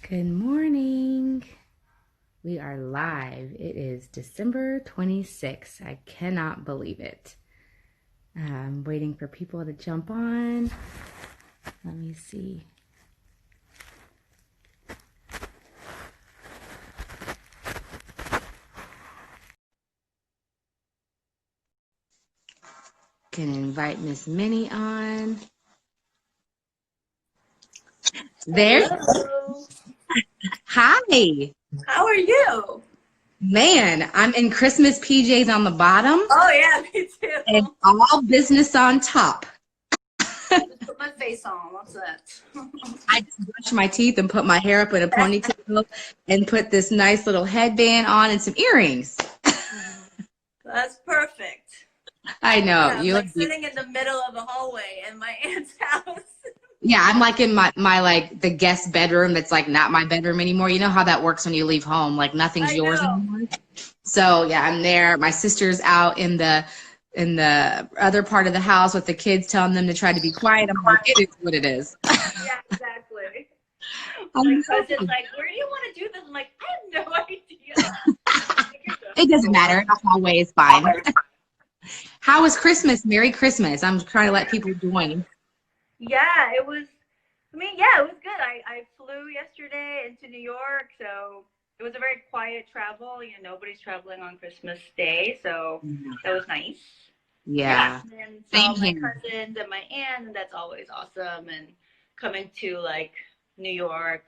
Good morning. We are live. It is December 26th. I cannot believe it. I'm waiting for people to jump on. Let me see. Can invite Miss Minnie on. There. Hello. Hi. How are you? Man, I'm in Christmas PJs on the bottom Oh yeah, me and too. all business on top. Just put my face on. What's that? I just brushed my teeth and put my hair up in a ponytail and put this nice little headband on and some earrings. That's perfect. I know. Yeah, I'm You look like beautiful. sitting in the middle of a hallway in my aunt's house. Yeah, I'm like in my like the guest bedroom that's like not my bedroom anymore. You know how that works when you leave home, like nothing's I yours know. anymore. So yeah, I'm there. My sister's out in the other part of the house with the kids telling them to try to be quiet. I'm like, it is what it is. Yeah, exactly. I My know. cousin's like, "Where do you want to do this?" I'm like, "I have no idea." Like, you're It good. doesn't matter. The hallway is fine. How was Christmas? Merry Christmas. I'm trying to let people join. Yeah, it was. I mean, yeah, it was good. I flew yesterday into New York, so it was a very quiet travel. You know, nobody's traveling on Christmas Day, so that was nice. Yeah, Yeah. and Same saw my here. cousins and my aunt, and that's always awesome. And coming to like New York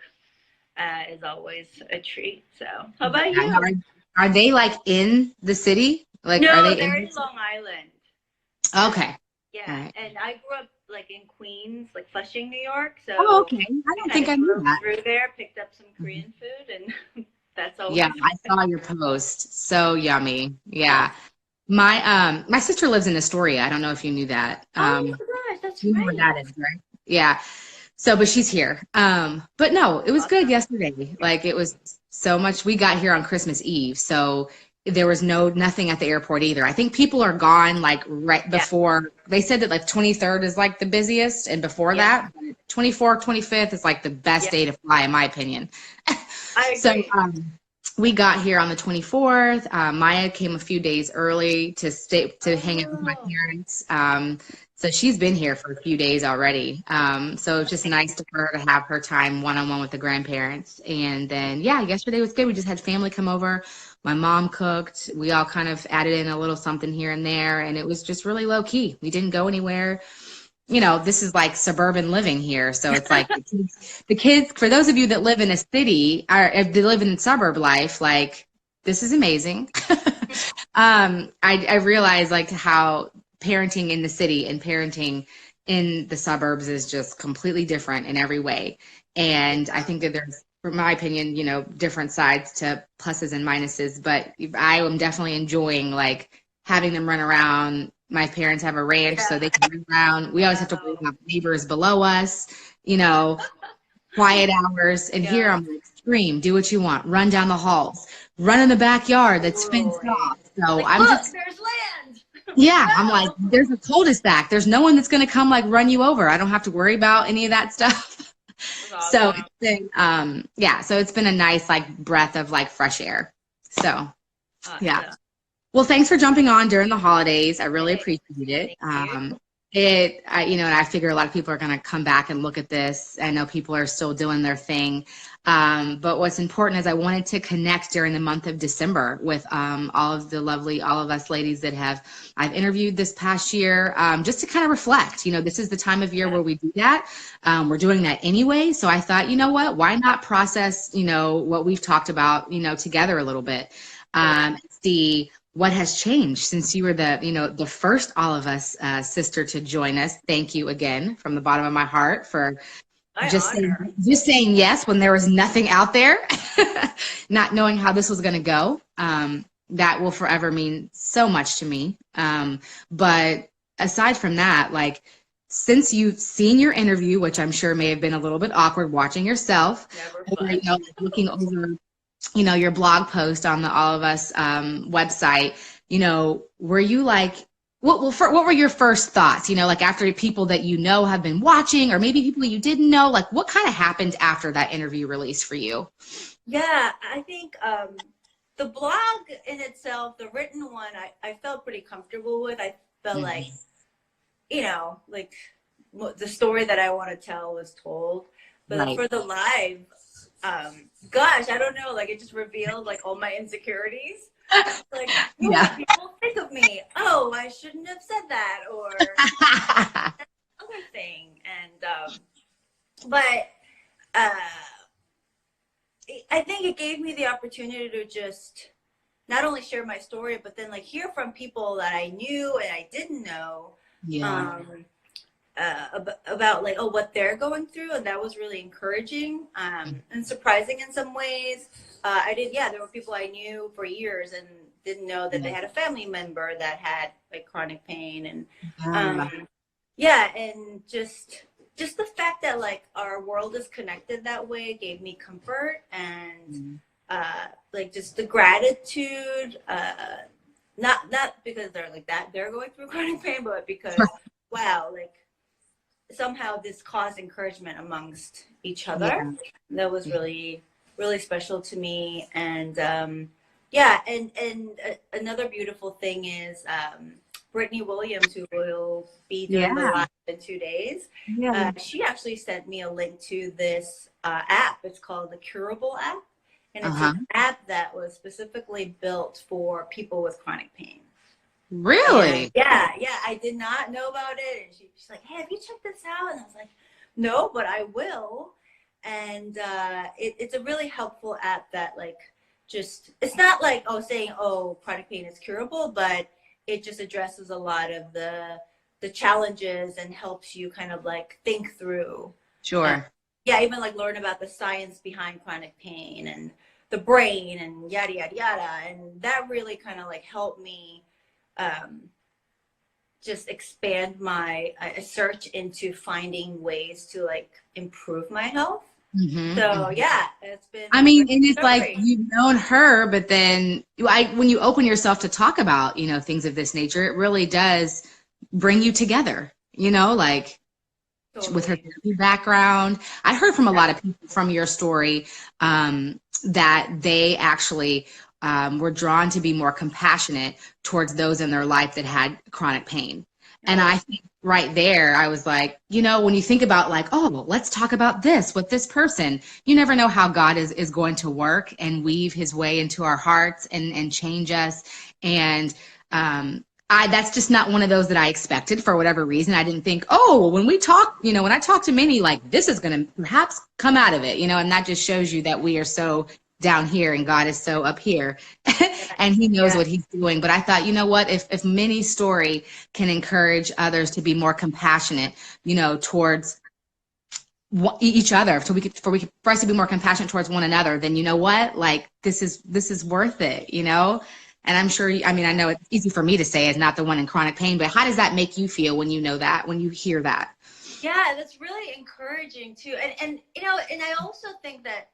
is always a treat. So, how about Yeah. Now, you? are they like in the city? Like, are No, they they're in? in Long Island. Okay. All Yeah, right. and I grew up like in Queens, like Flushing, New York. Oh, So okay. I we don't kind think of I knew drove that. through there, picked up some Mhm. Korean food, and that's Yeah, always I fun. saw your post. So yummy. Yeah. My sister lives in Astoria. I don't know if you knew that. Oh my gosh, that's You know where right. that is, right? Yeah. So, but she's here. But no, it was good Awesome. yesterday. Like it was so much. We got here on Christmas Eve, so there was nothing at the airport either. I think people are gone like right Yeah, before. They said that like 23rd is like the busiest, and before yeah, that, 24th, 25th is like the best yeah. day to fly, in my opinion. I So agree. we got here on the 24th. Maya came a few days early to stay to hang out with my Oh, parents. So she's been here for a few days already. So it's just nice for her to have her time one on one with the grandparents. And then yeah, yesterday was good. We just had family come over. My mom cooked. We all kind of added in a little something here and there, and it was just really low key. We didn't go anywhere. This is like suburban living here. So it's like the kids, for those of you that live in a city or if they live in suburb life, like this is amazing. I realize like how parenting in the city and parenting in the suburbs is just completely different in every way. And I yeah, think that there's, from my opinion, different sides to pluses and minuses, but I am definitely enjoying like having them run around. My parents have a ranch, so yeah. they can run around. We always have to worry Wow. about neighbors below us, you know, quiet hours. And here Yeah. I'm like, scream, do what you want, run down the halls, run in the backyard that's fenced Totally. off. So Like, I'm look, just, there's land. yeah, I'm like, Go. there's a cul-de-sac. There's no one that's going to come like run you over. I don't have to worry about any of that stuff. That's So awesome. it's been, yeah, so it's been a nice like breath of like fresh air. So yeah. Awesome. Well, thanks for jumping on during the holidays. I really Hey, appreciate it. thank you. And I figure a lot of people are going to come back and look at this. I know people are still doing their thing. But what's important is I wanted to connect during the month of December with all of us ladies that I've interviewed this past year, just to kind of reflect. This is the time of year Yeah. where we do that. We're doing that anyway. So I thought, you know what, why not process, what we've talked about, together a little bit, Totally. see what has changed since you were the first all of us sister to join us. Thank you again from the bottom of my heart for My just saying, honor. just saying yes when there was nothing out there, not knowing how this was going to go. That will forever mean so much to me. But aside from that, like since you've seen your interview, which I'm sure may have been a little bit awkward watching yourself, Never or fun. like looking over your blog post on the All of Us website, were you like, what were your first thoughts? You know, like after people that you know have been watching, or maybe people you didn't know, like what kind of happened after that interview released for you? Yeah, I think the blog in itself, the written one, I felt pretty comfortable with. I felt like, Mhm. like the story that I want to tell was told. But Right. for the live, gosh, I don't know, like it just revealed like all my insecurities. Like, what will Yeah. people think of me? Oh, I shouldn't have said that, or other thing. And but uh, I think it gave me the opportunity to just not only share my story, but then like hear from people that I knew and I didn't know, Yeah. um, about like, oh, what they're going through, and that was really encouraging, and surprising in some ways. Yeah, there were people I knew for years and didn't know that they Yeah. had a family member that had like chronic pain, and Yeah. um, yeah, and just the fact that like our world is connected that way gave me comfort, and like just the gratitude, not because they're like that they're going through chronic pain, but because wow, like somehow this caused encouragement amongst each other. Yeah. That was really really special to me. And yeah, and another beautiful thing is Brittany Williams, who will be doing the Yeah. live in 2 days. Yeah. She actually sent me a link to this app. It's called the Curable app, and it's an Uh-huh. app that was specifically built for people with chronic pain. And Really? yeah, yeah, I did not know about it. And she's like, "Hey, have you checked this out?" And I was like, "No, but I will." And it's a really helpful app that like just it's not like saying chronic pain is curable, but it just addresses a lot of the challenges and helps you kind of like think through. Uh, Sure. yeah, even like learn about the science behind chronic pain and the brain and yada yada yada, and that really kind of like helped me um, just expand my search into finding ways to like improve my health. So Mm-hmm. yeah, it's been I a mean, great and it's like discovery. you've known her, but then when you open yourself to talk about, you know, things of this nature, it really does bring you together, you know, like with her Totally. therapy background. I heard from a Yeah. lot of people from your story that they actually were drawn to be more compassionate towards those in their life that had chronic pain. And Oh, I think right there, I was like, you know, when you think about like, oh, well, let's talk about this with this person, you never know how God is going to work and weave his way into our hearts and change us. And that's just not one of those that I expected for whatever reason. I didn't think, oh, well, when we talk, you know, when I talk to Minnie, like this is going to perhaps come out of it, you know, and that just shows you that we are so down here and God is so up here yeah. and he knows Yeah. what he's doing. But I thought, you know what, if Minnie's story can encourage others to be more compassionate, you know, towards each other, so for us to be more compassionate towards one another, then you know what, like this is worth it, you know. And I'm sure I mean, I know it's easy for me to say as not the one in chronic pain, but how does that make you feel when you know that, when you hear that? Yeah, that's really encouraging too. And and I also think that,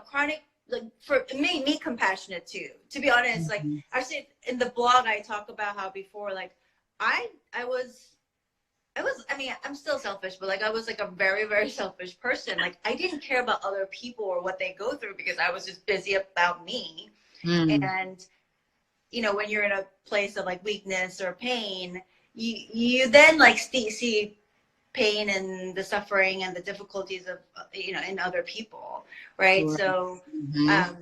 chronic, like for it made me compassionate too. To be honest, like Mhm. actually in the blog I talk about how before like I was, I mean, I'm still selfish, but like I was like a very, very selfish person. Like I didn't care about other people or what they go through because I was just busy about me. Mm, And, when you're in a place of like weakness or pain, you then like see pain and the suffering and the difficulties of, in other people. Right. sure. So, Hmm. um,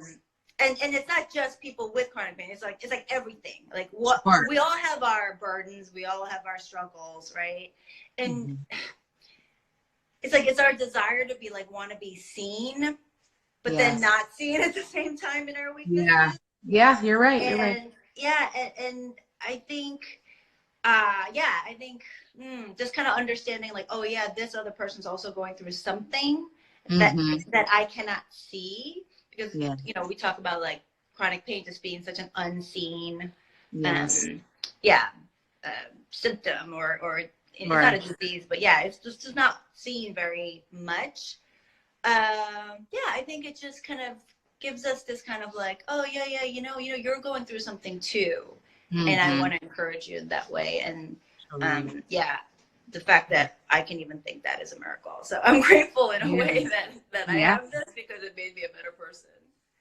and it's not just people with chronic pain. It's like everything. Like what Sure. we all have our burdens, we all have our struggles, right? And Hmm. it's like it's our desire to be like want to be seen, but then Yes. not seen at the same time in our Yeah. weaknesses. Yeah, you're right, you're right. And yeah, and I think I think just kind of understanding like, oh yeah, this other person's also going through something that Hmm. I cannot see, because Yeah. we talk about like chronic pain just being such an unseen Yes. um yeah uh, symptom, or it's not Sure. a disease, but yeah, it's just not seen very much. Yeah, I think it just kind of gives us this kind of like, oh yeah, yeah, you're going through something too. And I Mm-hmm. want to encourage you that way. And Totally. yeah, the fact that I can even think that is a miracle. So I'm grateful in a Yeah. way that I Yeah. have this, because it made me a better person.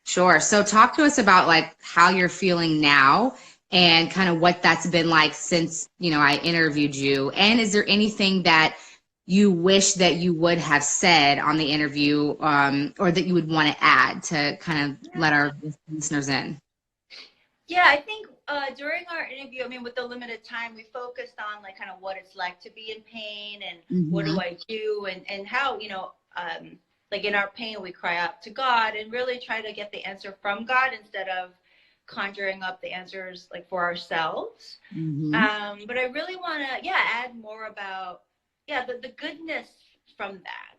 Sure. So talk to us about like how you're feeling now and kind of what that's been like since, I interviewed you. And is there anything that you wish that you would have said on the interview, or that you would want to add to kind of let our listeners in? Yeah, I think during our interview, I mean, with the limited time, we focused on like kind of what it's like to be in pain, and what Mm-hmm. do I do, and how, like in our pain, we cry out to God and really try to get the answer from God instead of conjuring up the answers like for ourselves. Mm-hmm. But I really want to, yeah, add more about, yeah, the goodness from that.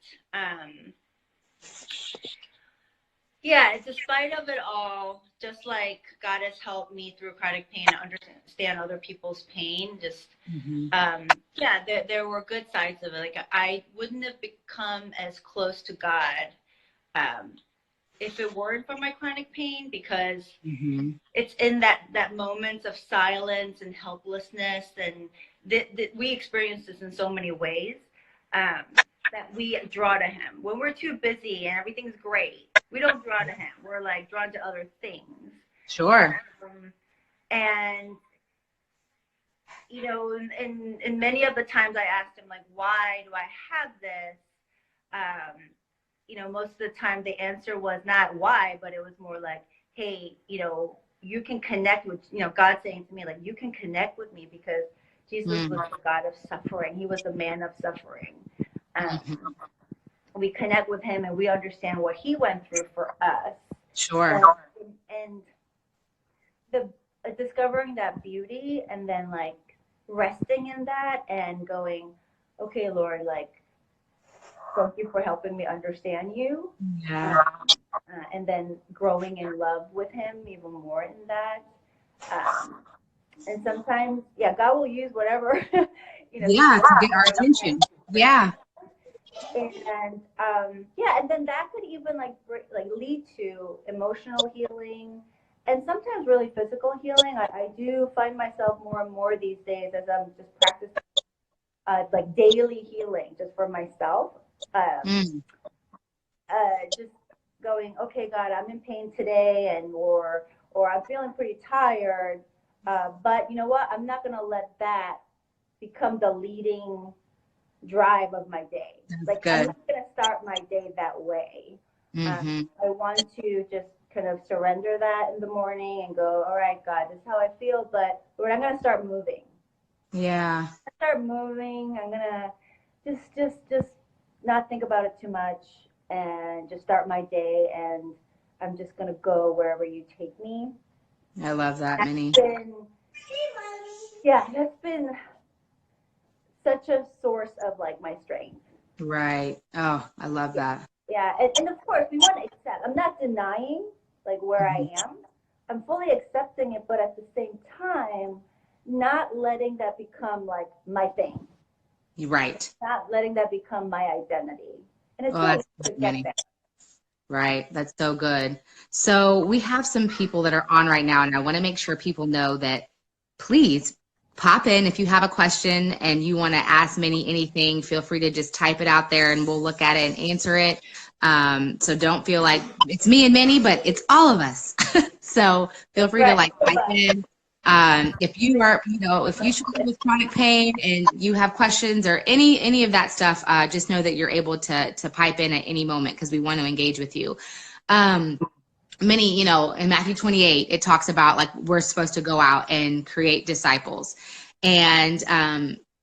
Yeah, despite of it all, just like God has helped me through chronic pain to understand other people's pain, just Mm-hmm. yeah, there were good sides of it. Like I wouldn't have become as close to God um, if it weren't for my chronic pain, because Mm-hmm. it's in that moments of silence and helplessness, and we experience this in so many ways, um, that we draw to Him when we're too busy and everything's great. We don't draw to Him. We're like drawn to other things. Sure. And in many of the times I asked Him, like, why do I have this? Most of the time the answer was not why, but it was more like, hey, you can connect with, God saying to me, like, you can connect with me because Jesus was the God of suffering. He was the man of suffering. Mm-hmm. We connect with Him and we understand what He went through for us. Sure. And the discovering that beauty, and then like resting in that and going, okay, Lord, like, thank you for helping me understand you. Yeah. And then growing in love with Him even more in that. And sometimes, yeah, God will use whatever, Yeah, to get our attention. Yeah. and yeah, and then that could even like lead to emotional healing, and sometimes really physical healing. I do find myself more and more these days as I'm just practicing like daily healing just for myself. Mm. Just going, okay, God, I'm in pain today, and or I'm feeling pretty tired, but you know what? I'm not gonna let that become the leading drive of my day. That's Like, I'm good. not gonna start my day that way. Mm-hmm. I want to just kind of surrender that in the morning and go, all right, God, this is how I feel, but Lord, I'm gonna start moving. Yeah. Start moving. I'm gonna just not think about it too much and just start my day, and I'm just gonna go wherever you take me. I love that, That's Minnie. been yeah, that's been such a source of like my strength. Right. Oh, I love Yeah, that. yeah, and of course we want to accept. I'm not denying like where I Mhm. am. I'm fully accepting it, but at the same time, not letting that become like my thing. You're right. Not letting that become my identity. And it's Oh, so that's easy to good, get Minnie. there. Right. That's so good. So we have some people that are on right now, and I want to make sure people know that please pop in if you have a question and you want to ask Minnie anything. Feel free to just type it out there, and we'll look at it and answer it. So don't feel like it's me and Minnie, but it's all of us. So feel That's free to right. like type in. If you are, if you struggle with chronic pain and you have questions or any of that stuff, just know that you're able to pipe in at any moment because we want to engage with you. Um, Many, in Matthew 28, it talks about like we're supposed to go out and create disciples. And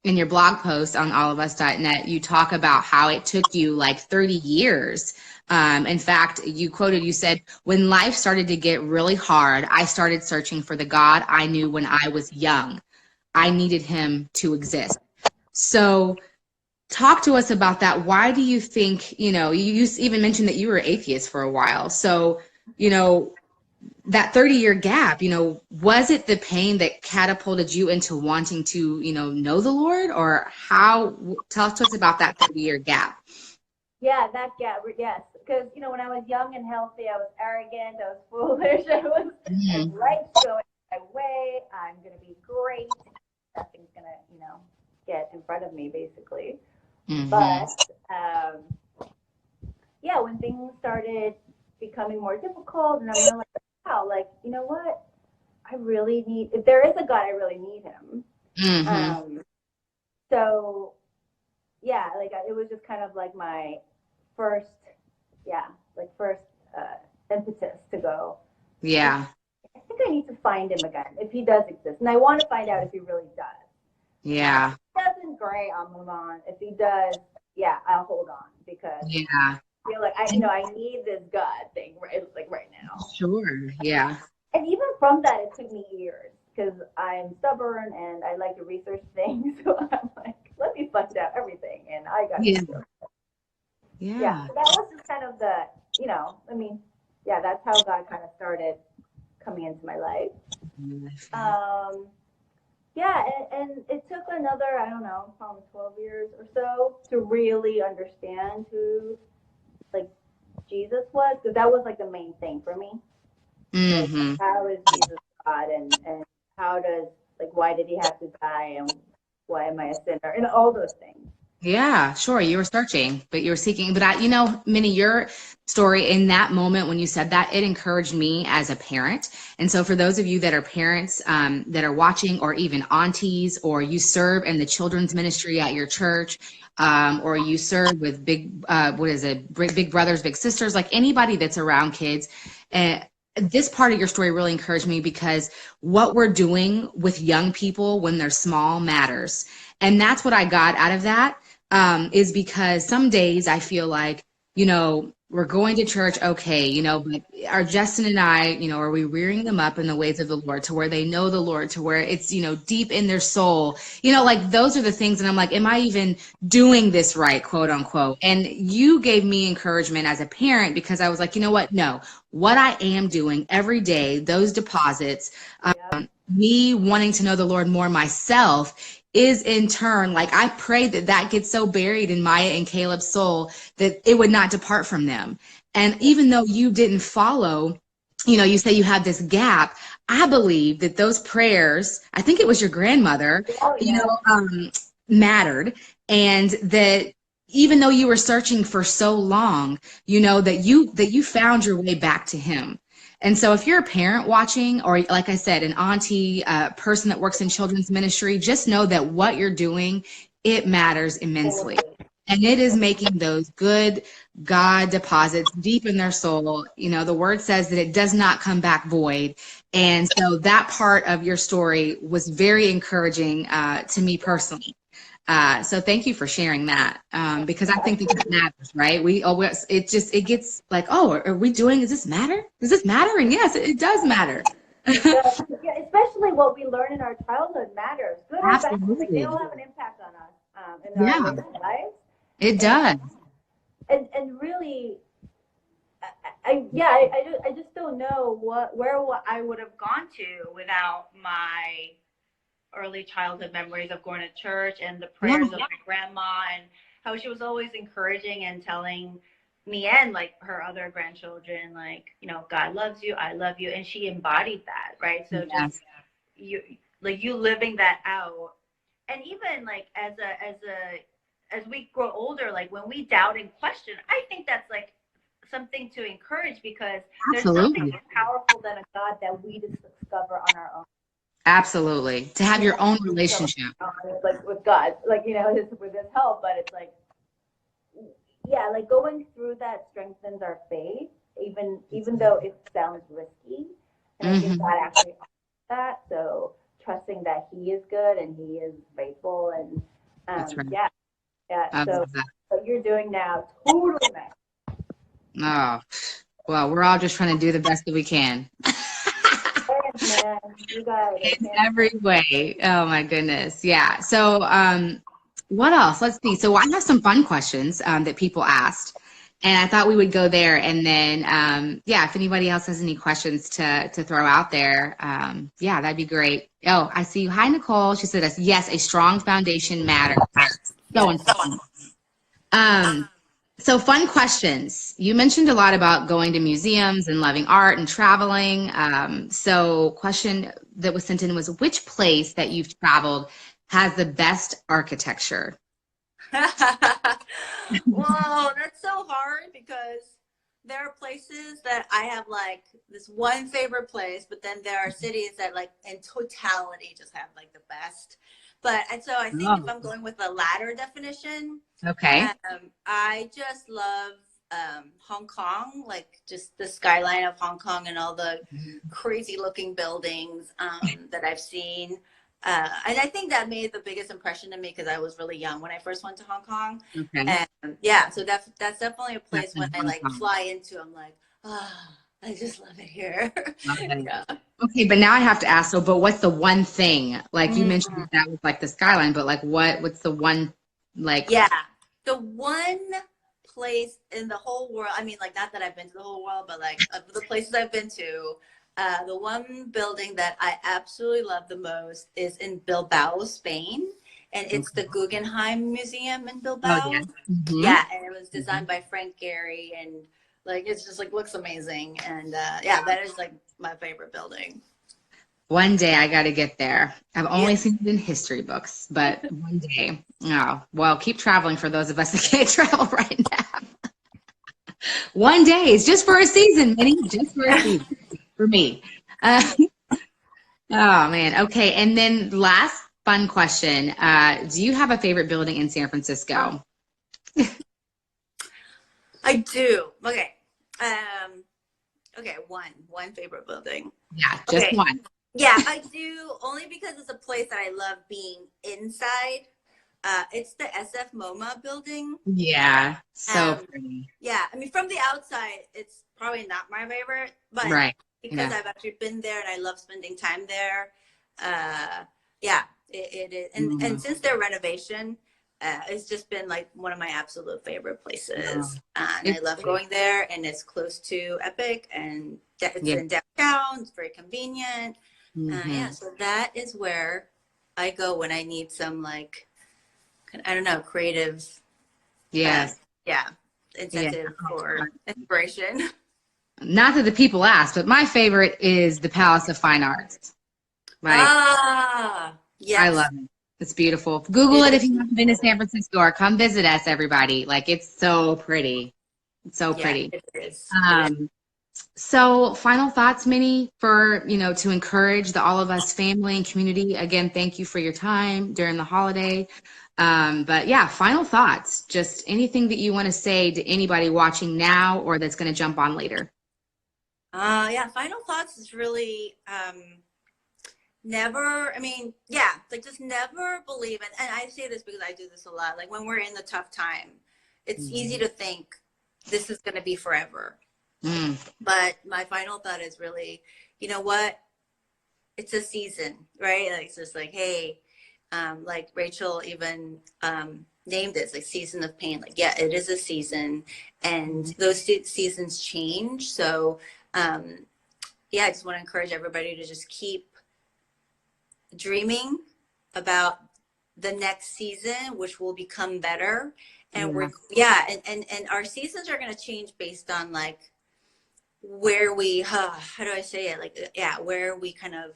in your blog post on allofus.net, you talk about how it took you like 30 years. In fact, you said, when life started to get really hard, I started searching for the God I knew when I was young. I needed him to exist. So talk to us about that. Why do you think, you even mentioned that you were atheist for a while. So, you know, that 30-year gap, was it the pain that catapulted you into wanting to, know the Lord, or how? Talk to us about that 30-year gap. Yeah, that gap. Yes, because when I was young and healthy, I was arrogant. I was foolish. I was like Mm-hmm. right going. my way. I'm gonna be great. Nothing's gonna, get in front of me, basically. Mm-hmm. But yeah, when things started becoming more difficult, and I'm realizing, wow, like, you know what? I really need. If there is a God, I really need Him. Mm-hmm. So yeah, like it was just kind of like my first, yeah, like first impetus to go. Yeah. I think I need to find him again if he does exist, and I want to find out if he really does. Yeah. If he doesn't, great, I'll move on. If he does, yeah, I'll hold on because Yeah. I feel like I need this God thing right now. Sure. Yeah. And even from that, it took me years because I'm stubborn and I like to research things. So I'm like, let me find out everything, and I got Yeah. to. Yeah, Yeah. so that was just kind of yeah, that's how God kind of started coming into my life. Um, yeah, and it took another, I don't know, probably 12 years or so to really understand who, like, Jesus was, because that was, like, the main thing for me. Like, Mm-hmm. how is Jesus God, and how does, like, why did he have to die, and why am I a sinner, and all those things. Yeah, sure. You were searching, but you were seeking. But Minnie, your story in that moment when you said that, it encouraged me as a parent. And so for those of you that are parents that are watching, or even aunties, or you serve in the children's ministry at your church, or you serve with big brothers, big sisters, like anybody that's around kids, this part of your story really encouraged me because what we're doing with young people when they're small matters. And that's what I got out of that, is because some days I feel like, we're going to church, okay, but are Justin and I, are we rearing them up in the ways of the Lord to where they know the Lord, to where it's, deep in their soul, like those are the things. And I'm like, am I even doing this right, quote unquote? And you gave me encouragement as a parent because I was like, you know what? No, what I am doing every day, those deposits, Yep. me wanting to know the Lord more myself is in turn, like I pray that that gets so buried in Maya and Caleb's soul that it would not depart from them. And even though you didn't follow, you say you have this gap, I believe that those prayers, I think it was your grandmother, Oh, yeah. mattered. And that even though you were searching for so long, that you found your way back to him. And so if you're a parent watching, or like I said, an auntie, person that works in children's ministry, just know that what you're doing, it matters immensely. Totally. And it is making those good God deposits deep in their soul. The word says that it does not come back void. And so that part of your story was very encouraging to me personally. So thank you for sharing that, because I think that that matters, right? We always, it gets like, oh, are we doing, does this matter? Does this matter? And yes, it does matter. It does. Yeah, especially what we learn in our childhood matters, good or bad. Like they all Absolutely. have an impact on us in our Yeah, later lives, it and does. and really, I just don't know what I would have gone to without my early childhood memories of going to church and the Yeah, prayers of my grandma, and how she was always encouraging and telling me and like her other grandchildren, like, God loves you, I love you, and she embodied that, right? So just yes, you, like, you living that out. And even like as we grow older, like when we doubt and question, I think that's like something to encourage, because there's nothing absolutely. more powerful than a God that we discover on our own. Absolutely. To have your own So relationship. like with God, like, with his help, but it's like, yeah, like going through that strengthens our faith, even though it sounds risky, and I think Hmm. God actually offers that. So trusting that He is good and He is faithful, and That's right. yeah, yeah. I So love that. what you're doing now, totally nice. Oh, well, we're all just trying to do the best that we can. Man, you got it. I In can't. every way. Oh my goodness. Yeah. So, what else? Let's see. So I have some fun questions that people asked, and I thought we would go there. And then, yeah, if anybody else has any questions to throw out there, yeah, that'd be great. Oh, I see you. Hi, Nicole. She said, yes, a strong foundation matters. So Yes. important. Um, So fun questions. You mentioned a lot about going to museums and loving art and traveling. So question that was sent in was, which place that you've traveled has the best architecture? Whoa, that's so hard because there are places that I have like this one favorite place, but then there are cities that like in totality just have like the best. But and so I think if Oh, I'm going with the latter definition, okay. I just love Hong Kong, like just the skyline of Hong Kong and all the crazy looking buildings that I've seen. And I think that made the biggest impression to me because I was really young when I first went to Hong Kong. Okay. And yeah, so that's definitely a That's place when in I Hong like Kong. fly into, I'm like, ah, oh, I just love it here. Love it. Yeah. Okay, but now I have to ask, so, but what's the one thing? Like you mentioned Mm. that was like the skyline, but like what's the one, like, Yeah. The one place in the whole world, I mean, like, not that I've been to the whole world, but like of the places I've been to, the one building that I absolutely love the most is in Bilbao, Spain. And it's the okay. Guggenheim Museum in Oh, yeah. Bilbao. Hmm. Yeah. And it was designed by Frank Gehry. And like, it's just like looks amazing. And yeah, that is like my favorite building. One day I got to get there. I've Yeah. only seen it in history books, but one day. Oh, well, keep traveling for those of us that can't travel right now. One day, it's just for a season, Minnie, just for a season for me. Oh, man. Okay. And then last fun question. Do you have a favorite building in San Francisco? I do. Okay. Um, okay, one favorite building. Yeah, just Okay. one. Yeah, I do only because it's a place that I love being inside. It's the SF MoMA building. Yeah, so Um, pretty. yeah, I mean from the outside, it's probably not my favorite, but Right. because Yeah. I've actually been there and I love spending time there, uh, yeah, it is. And Mm, since their renovation, it's just been like one of my absolute favorite no, places. And I it's love pretty. going there, and it's close to Epic, and it's Yeah. in downtown. It's very convenient. Yeah, Hmm. so that is where I go when I need some like I don't know creative, uh, Yes. yeah, Yeah. incentive Oh, or inspiration. not that the people ask, but my favorite is the Palace of Fine Arts. Like, Ah, I love yes, it. It's beautiful. Google it it if is you haven't been to San beautiful. Francisco or come visit us, everybody. Like, it's so pretty. It's so Yeah, pretty. it is. It is. Um, So, final thoughts, Minnie, for to encourage the All of Us family and community. Again, thank you for your time during the holiday. But yeah, final thoughts. Just anything that you want to say to anybody watching now or that's going to jump on later. Yeah. Final thoughts is really never. I mean, yeah, like just never believe it. And I say this because I do this a lot. Like when we're in the tough time, it's easy Mhm. to think this is going to be forever. Mm, But my final thought is really, you know what? It's a season, right? Like it's just like, hey, like Rachel even named it, it's like season of pain. Like, yeah, it is a season, and those seasons change. So, um, yeah, I just want to encourage everybody to just keep dreaming about the next season, which will become better. And we're yes. yeah, and our seasons are going to change based on like where we how do I say it, like yeah, where we kind of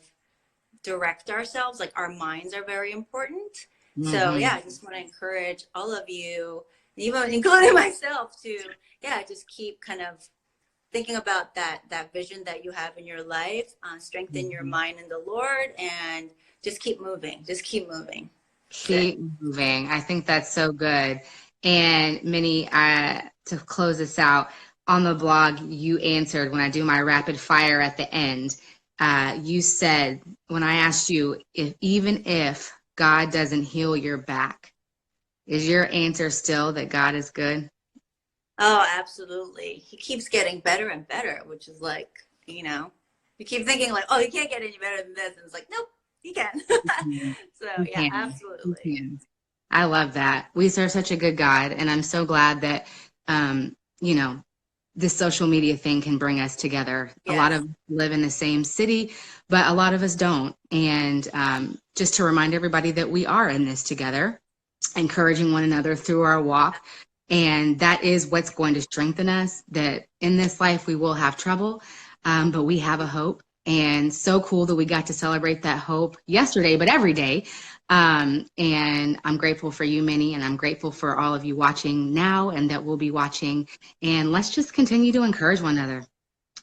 direct ourselves. Like our minds are very important. So yeah, Hmm. I just want to encourage all of you, even including myself, to yeah, just keep kind of thinking about that vision that you have in your life, strengthen your Hmm. mind in the Lord, and just keep moving. Just keep moving. That's it. Keep moving. I think that's so good. And Minnie, to close this out, on the blog, you answered when I do my rapid fire at the end. You said, when I asked you, if even if God doesn't heal your back, is your answer still that God is good? Oh, absolutely. He keeps getting better and better, which is like, you keep thinking like, oh, he can't get any better than this. And it's like, nope, he can. Mhm. So You yeah, can. You absolutely. can. I love that. We serve such a good God, and I'm so glad that, um, you know, this social media thing can bring us together. A lot Yes. of us live in the same city, but a lot of us don't. And just to remind everybody that we are in this together, encouraging one another through our walk. And that is what's going to strengthen us, that in this life we will have trouble, but we have a hope. And so cool that we got to celebrate that hope yesterday, but every day. And I'm grateful for you, Minnie, and I'm grateful for all of you watching now and that will be watching. And let's just continue to encourage one another.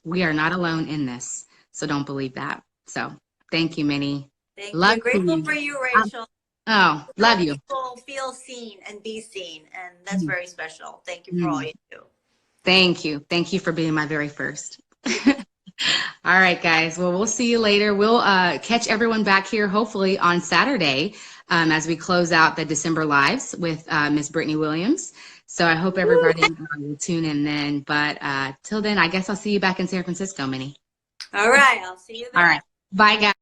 We are not alone in this, so don't believe that. So thank you, Minnie. Thank Love you. Grateful you. for you, Rachel. Oh, love you. People feel seen and be seen, and that's very special. Thank you for all you do. Thank you. Thank you for being my very first. All right, guys. Well, we'll see you later. We'll catch everyone back here hopefully on Saturday as we close out the December lives with Miss Brittany Williams. So I hope everybody will tune in then. But till then, I guess I'll see you back in San Francisco, Minnie. All right. I'll see you there. All right. Bye, guys.